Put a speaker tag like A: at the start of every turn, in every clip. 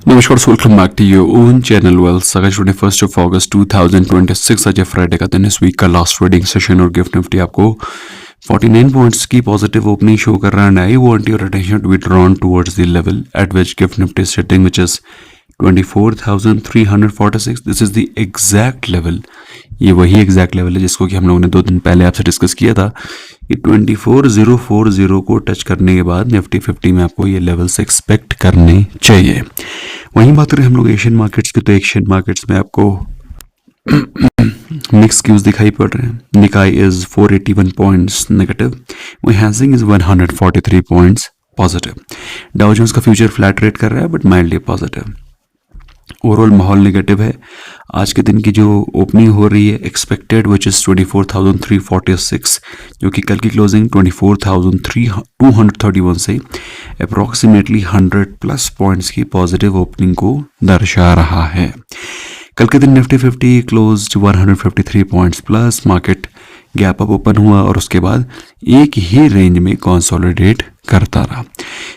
A: नमस्कार, welcome back to your own channel wealth. आज 21 of अगस्त 2026 आज फ्राइडे का दिन। इस वीक का लास्ट ट्रेडिंग सेशन और गिफ्ट निफ्टी आपको 49 पॉइंट्स की पॉजिटिव ओपनिंग शो कर रहा है। I want your attention to be drawn towards the level at which gift nifty is sitting which is 24,346। This is the exact level. ये वही exact level है जिसको कि हम लोगों ने 2 दिन पहले आपसे डिस्कस किया था कि 24,040 को टच करने के बाद निफ्टी 50 में आपको ये लेवल्स एक्सपेक्ट करने चाहिए। वहीं बात करें हम लोग एशियन मार्केट्स की, तो एशियन मार्केट्स में आपको मिक्स क्यूज दिखाई पड़ रहे हैं। निकाई इज 481 पॉइंट्स नेगेटिव, वहीं Hang Seng is 143 points positive. Dow Jones का फ्यूचर फ्लैट रेट कर रहा है बट माइल्डली पॉजिटिव। ओवरऑल माहौल नेगेटिव है। आज के दिन की जो ओपनिंग हो रही है एक्सपेक्टेड विच इज 24,346, जो कि कल की क्लोजिंग 24,231 से अप्रॉक्सीमेटली 100 प्लस पॉइंट्स की पॉजिटिव ओपनिंग को दर्शा रहा है। कल के दिन Nifty 50 close 153 points plus. Market gap up open हुआ और उसके बाद एक ही रेंज में कंसोलिडेट करता रहा।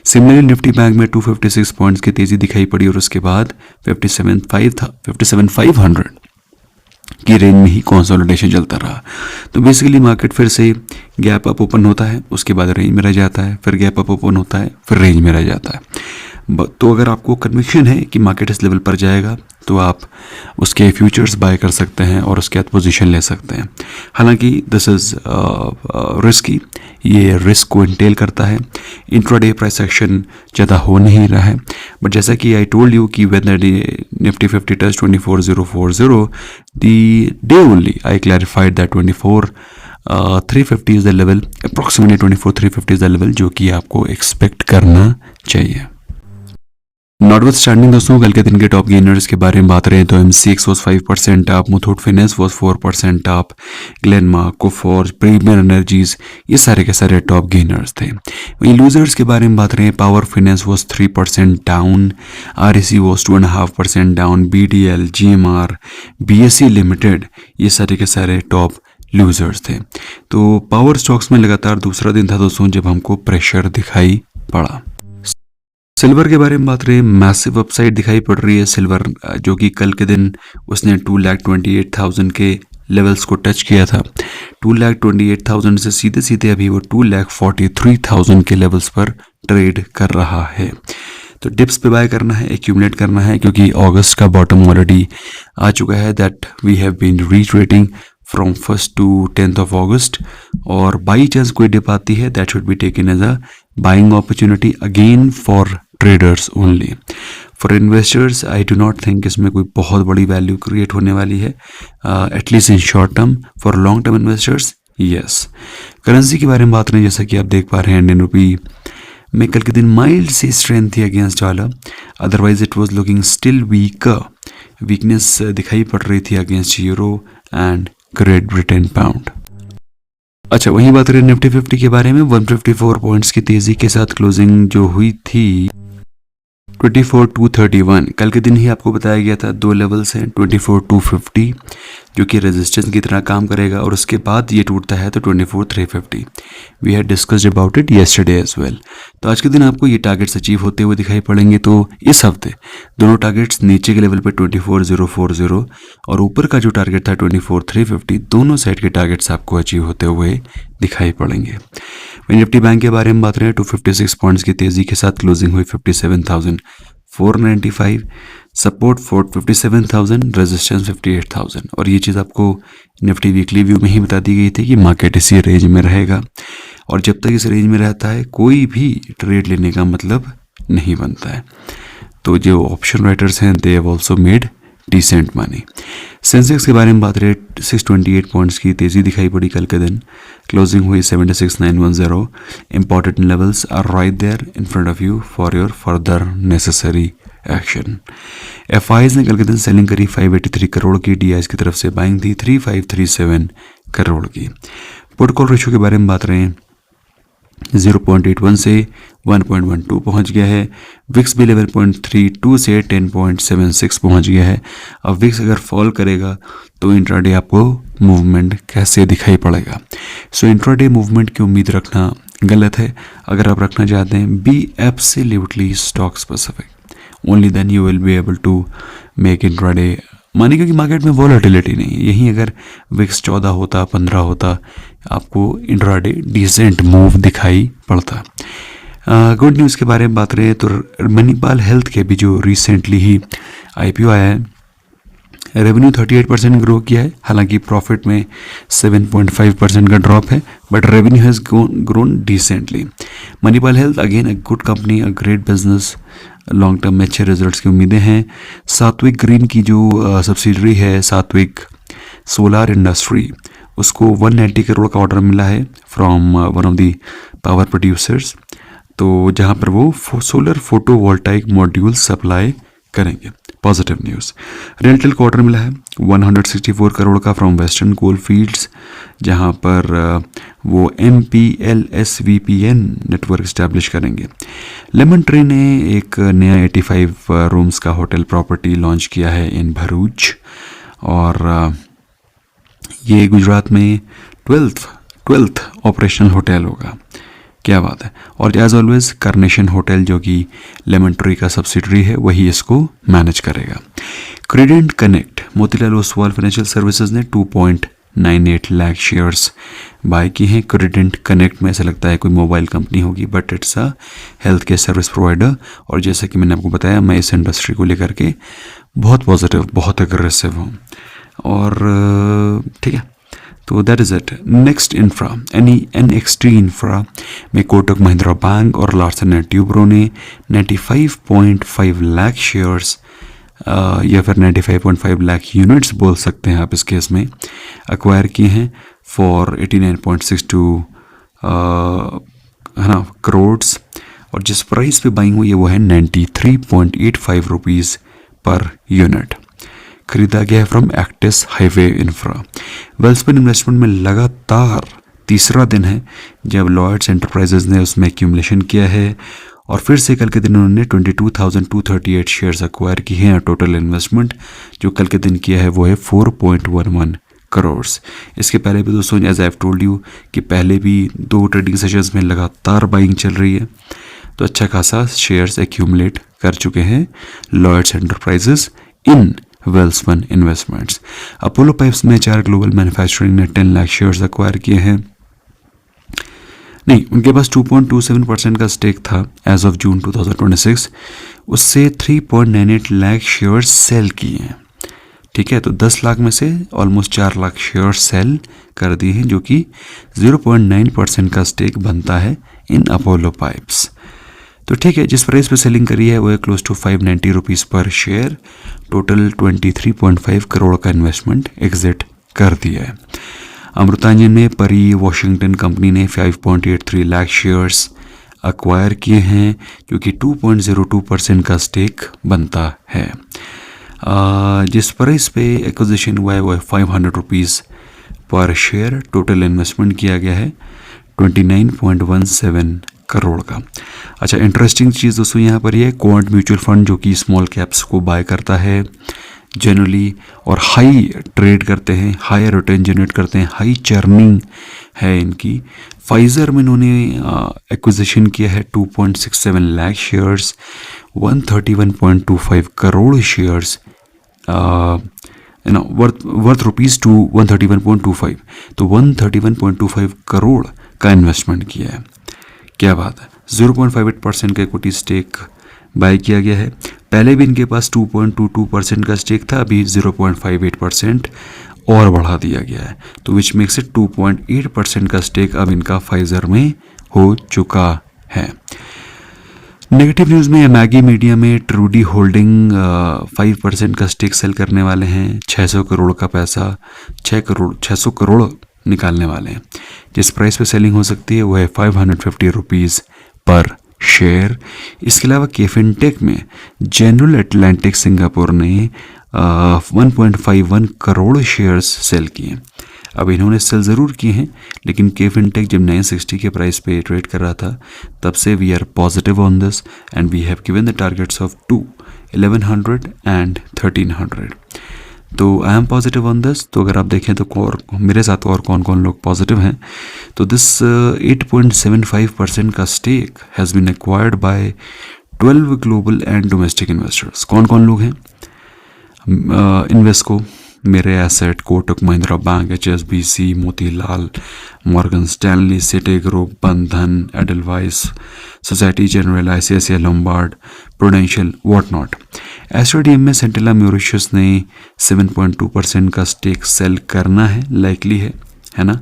A: सिमिलरली निफ्टी बैंक में 256 पॉइंट्स की तेजी दिखाई पड़ी और उसके बाद 57,500 की रेंज में ही कंसोलिडेशन चलता रहा। तो बेसिकली मार्केट फिर से गैप अप ओपन होता है, उसके बाद रेंज में रह जाता है, फिर गैप अप ओपन होता है, फिर रेंज में रह जाता है। तो अगर आपको कन्विक्शन है कि मार्केट इस लेवल पर जाएगा तो आप उसके फ्यूचर्स बाय कर सकते हैं और उसके बाद पोजीशन ले सकते हैं। हालांकि दिस इज़ रिस्की, ये रिस्क को इंटेल करता है। इंट्राडे प्राइस एक्शन ज़्यादा हो नहीं रहा है, बट जैसा कि आई टोल्ड यू कि when the Nifty 50 touch 24,040 the day only I clarified that 24,350 is the level, approximately 24,350 is the level जो कि आपको एक्सपेक्ट करना चाहिए। नॉटविथ स्टैंडिंग दोस्तों, कल के दिन के टॉप गेनर्स के बारे में बात रहे तो MCX was 5% up, Muthoot finance was 4% up, Glenmark, Coforge, Premier Energies, ये सारे के सारे टॉप गेनर्स थे। वहीं लूजर्स के बारे में बात रहे, power finance was 3% down, REC was 2.5% down, BDL, GMR, BSE limited, ये सारे के सारे टॉप लूजर्स थे। तो पावर स्टॉक्स में लगातार दूसरा दिन था दोस्तों जब हमको प्रेशर दिखाई पड़ा। सिल्वर के बारे में बात रहे, मैसिव अपसाइड दिखाई पड़ रही है। सिल्वर जो कि कल के दिन उसने 2,28,000 के लेवल्स को टच किया था। 2,28,000 से सीधे सीधे अभी वो 2,43,000 के लेवल्स पर ट्रेड कर रहा है। तो डिप्स पे बाय करना है, एक्यूमुलेट करना है, क्योंकि अगस्त का बॉटम ऑलरेडी आ चुका है। That we have been retreating from 1st to 10th of August, और बाई चांस कोई डिप आती है that should be taken as a buying opportunity again for traders only. For investors I do not think इसमें कोई बहुत बड़ी value create होने वाली है, at least in short term. For long term investors yes. Currency के बारे में बात रहे, जैसा कि आप देख पा रहे हैं इंडियन रुपी में कल के दिन माइल्ड सी स्ट्रेंथ थी against dollar, otherwise it was looking still weaker. Weakness दिखाई पड़ रही थी against euro and great Britain pound. अच्छा, वहीं बात करें निफ्टी 50 के बारे में, 154 पॉइंट्स की तेजी के साथ क्लोजिंग जो हुई थी 24,231। कल के दिन ही आपको बताया गया था 2 लेवल्स हैं, 24,250 जो कि रेजिस्टेंस की तरह काम करेगा और उसके बाद ये टूटता है तो 24,350। We had discussed about it yesterday as well. तो आज के दिन आपको ये टारगेट्स अचीव होते हुए दिखाई पड़ेंगे। तो इस हफ्ते दोनों टारगेट्स नीचे के लेवल पे 24,040 और ऊपर का जो टारगेट था 24,350, दोनों साइड के टारगेट्स आपको अचीव होते हुए दिखाई पड़ेंगे। निफ्टी बैंक के बारे में बात रहे, 256 पॉइंट्स की तेजी के साथ क्लोजिंग हुई 57,495, सपोर्ट 57,000, रेजिस्टेंस 58,000। और ये चीज़ आपको निफ्टी वीकली व्यू में ही बता दी गई थी कि मार्केट इसी रेंज में रहेगा और जब तक इस रेंज में रहता है कोई भी ट्रेड लेने का मतलब नहीं बनता है। तो जो ऑप्शन राइटर्स हैं they have also made decent money. Sensex के बारे में बात रहे, 628 पॉइंट्स की तेजी दिखाई पड़ी कल के दिन, क्लोजिंग हुई 76,910। Important levels are right there in front of you for your further necessary action. FIs ने कल के दिन सेलिंग करी 583 करोड़ की, DIs की तरफ से बाइंग थी 3537 करोड़ की। पुट कॉल रेशियो के बारे में बात रहे हैं, 0.81 से 1.12 पहुंच गया है। विक्स भी 11.32 से 10.76 पहुंच गया है। अब विक्स अगर फॉल करेगा तो इंट्राडे आपको मूवमेंट कैसे दिखाई पड़ेगा। सो इंट्राडे मूवमेंट की उम्मीद रखना गलत है। अगर आप रखना चाहते हैं be absolutely stock specific, only then you will be able to make intraday money, क्योंकि मार्केट में वॉलेटिलिटी नहीं है। यहीं अगर विक्स 14 होता 15 होता आपको इंट्राडे डिसेंट मूव दिखाई पड़ता। गुड न्यूज़ के बारे में बात करें तो मणिपाल हेल्थ के भी जो रिसेंटली ही IPO आया है, रेवेन्यू 38% ग्रो किया है। हालांकि प्रॉफिट में 7.5% का ड्रॉप है, but revenue has grown decently. Manipal health again a good company, a great business, long term में अच्छे रिजल्ट्स की उम्मीदें हैं। सात्विक ग्रीन की जो सब्सिडरी है सात्विक सोलार इंडस्ट्री, उसको 190 करोड़ का ऑर्डर मिला है from one of the power producers, तो जहां पर वो सोलर फोटोवोल्टाइक मॉड्यूल सप्लाई करेंगे। Positive news. रेंटल को ऑर्डर मिला है 164 करोड़ का फ्रॉम वेस्टर्न कोल फील्ड्स, जहां पर वो MPLSVPN नेटवर्क इस्टेब्लिश करेंगे। लेमन ट्री ने एक नया 85 रूम्स का होटल प्रॉपर्टी लॉन्च किया है इन भरूच, और ये गुजरात में 12th ऑपरेशनल होटल होगा। क्या बात है। और एज ऑलवेज कार्नेशन होटल जो कि लेमन ट्री का सब्सिडरी है वही इसको मैनेज करेगा। Credent connect, Motilal Oswal financial services ने 2.98 लाख शेयर्स बाय किए हैं। क्रेडेंट कनेक्ट में ऐसा लगता है कोई मोबाइल कंपनी होगी, but it's a health care service provider. और जैसा कि मैंने आपको बताया, मैं इस इंडस्ट्री को लेकर के बहुत पॉजिटिव, बहुत एग्रेसिव हूँ। और ठीक है, तो that is it. Next infra, NXT infra में कोटक महिंद्रा बैंक और लार्सन एंड ट्यूब्रो ने 95.5 लाख शेयर्स या फिर 95.5 लाख यूनिट्स बोल सकते हैं आप इस केस में, एक्वायर किए हैं फॉर 89.62 है ना करोड्स। और जिस प्राइस पे बाइंग हुई है वो है 93.85 रुपीज़ पर यूनिट। खरीदा गया है from Actis highway infra. Welspun investment में लगातार तीसरा दिन है जब लॉयड्स एंटरप्राइजेज ने उसमें एक्यूमुलेशन किया है, और फिर से कल के दिन उन्होंने 22,238 शेयर्स एक्वायर की हैं। टोटल इन्वेस्टमेंट जो कल के दिन किया है वो है 4.11 करोड़। इसके पहले भी दोस्तों, as I have told you, कि पहले भी 2 ट्रेडिंग सेशंस में लगातार बाइंग चल रही है, तो अच्छा खासा शेयर्स एक्यूमुलेट कर चुके हैं लॉयड्स एंटरप्राइजेज इन वेल्सपन इन्वेस्टमेंट्स। अपोलो पाइप्स में HR ग्लोबल मैन्युफैक्चरिंग ने 10 लाख शेयर्स एक्वायर किए हैं। नहीं, उनके पास 2.27% का स्टेक था एज ऑफ जून 2026, उससे 3.98 लाख शेयर्स सेल किए हैं। ठीक है, तो 10 लाख में से ऑलमोस्ट 4 लाख शेयर्स सेल कर दिए हैं, जो कि 0.9% का स्टेक बनता है इन अपोलो पाइप्स। तो ठीक है, जिस प्राइस पे सेलिंग करी है वो है क्लोज टू 590 रुपीज़ पर शेयर। टोटल 23.5 करोड़ का इन्वेस्टमेंट एग्जिट कर दिया है। अमृतांजन में परी वॉशिंगटन कंपनी ने 5.83 लाख शेयर्स एक्वायर किए हैं, जो कि 2.02% का स्टेक बनता है। जिस प्राइस पे एक्विजिशन हुआ है वो है 500 रुपीज़ पर शेयर। टोटल इन्वेस्टमेंट किया गया है 29.17 करोड़ का। अच्छा, इंटरेस्टिंग चीज़ दोस्तों यहाँ पर ये है, क्वांट म्यूचुअल फंड जो कि स्मॉल कैप्स को बाय करता है जनरली, और हाई ट्रेड करते हैं, हाई रिटर्न जनरेट करते हैं, हाई चर्निंग है इनकी। फाइजर में इन्होंने एक्विजिशन किया है 2.67 lakh shares, 131.25 crore shares worth rupees to 131.25, तो 131.25 करोड़ का इन्वेस्टमेंट किया है। क्या बात है। 0.58% का इक्विटी स्टेक बाय किया गया है। पहले भी इनके पास 2.22% का स्टेक था, अभी 0.58% और बढ़ा दिया गया है, तो विच मेक्स इट 2.8% का स्टेक अब इनका फाइजर में हो चुका है। नेगेटिव न्यूज़ में मैगी मीडिया में ट्रूडी होल्डिंग 5% का स्टेक सेल करने वाले हैं। 600 करोड़ का पैसा, 600 करोड़ निकालने वाले हैं। जिस प्राइस पे सेलिंग हो सकती है वो है 550 रुपीज़ पर शेयर। इसके अलावा केफिनटेक में जनरल अटलांटिक सिंगापुर ने 1.51 करोड़ शेयर्स सेल किए। अब इन्होंने सेल ज़रूर किए हैं, लेकिन केफिनटेक जब 960 के प्राइस पे ट्रेड कर रहा था तब से we are positive on this and we have given the targets of 2, 1100 and 1300। तो I am positive on this. तो अगर आप देखें तो मेरे साथ और कौन कौन लोग पॉजिटिव हैं, तो दिस 8.75% का stake has been acquired by 12 global and domestic investors. कौन कौन लोग हैं? Invesco, Mirae asset, Kotak Mahindra bank, HSBC, Motilal, Morgan Stanley, Citigroup, Bandhan, Edelweiss, Societe Generale, ICICI Lombard, Prudential, what not. STDM में सेंटिला मॉरिशस ने 7.2% का स्टेक सेल करना है, लाइकली है ना?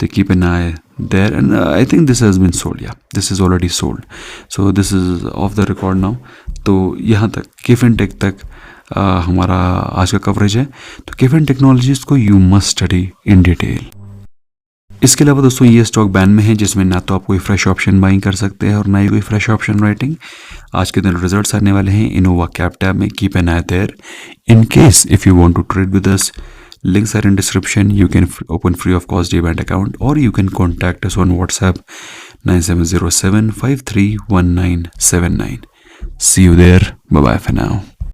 A: तो keep an eye there and I think this has been sold, या this is already sold, so this is off the record now. तो यहाँ तक KFin Tech तक हमारा आज का कवरेज है। तो KFin टेक्नोलॉजीज को you must study in detail. इसके अलावा दोस्तों ये स्टॉक बैन में है, जिसमें ना तो आप कोई फ्रेश ऑप्शन बाइंग कर सकते हैं और ना ही कोई फ्रेश ऑप्शन राइटिंग। आज के दिन रिजल्ट्स आने वाले हैं इनोवा कैप टैब में, keep an eye there. In case if you want to trade with us, links are in description. You can open free of cost demat account, or you can contact us on WhatsApp 9707531979. See you there. Bye bye for now.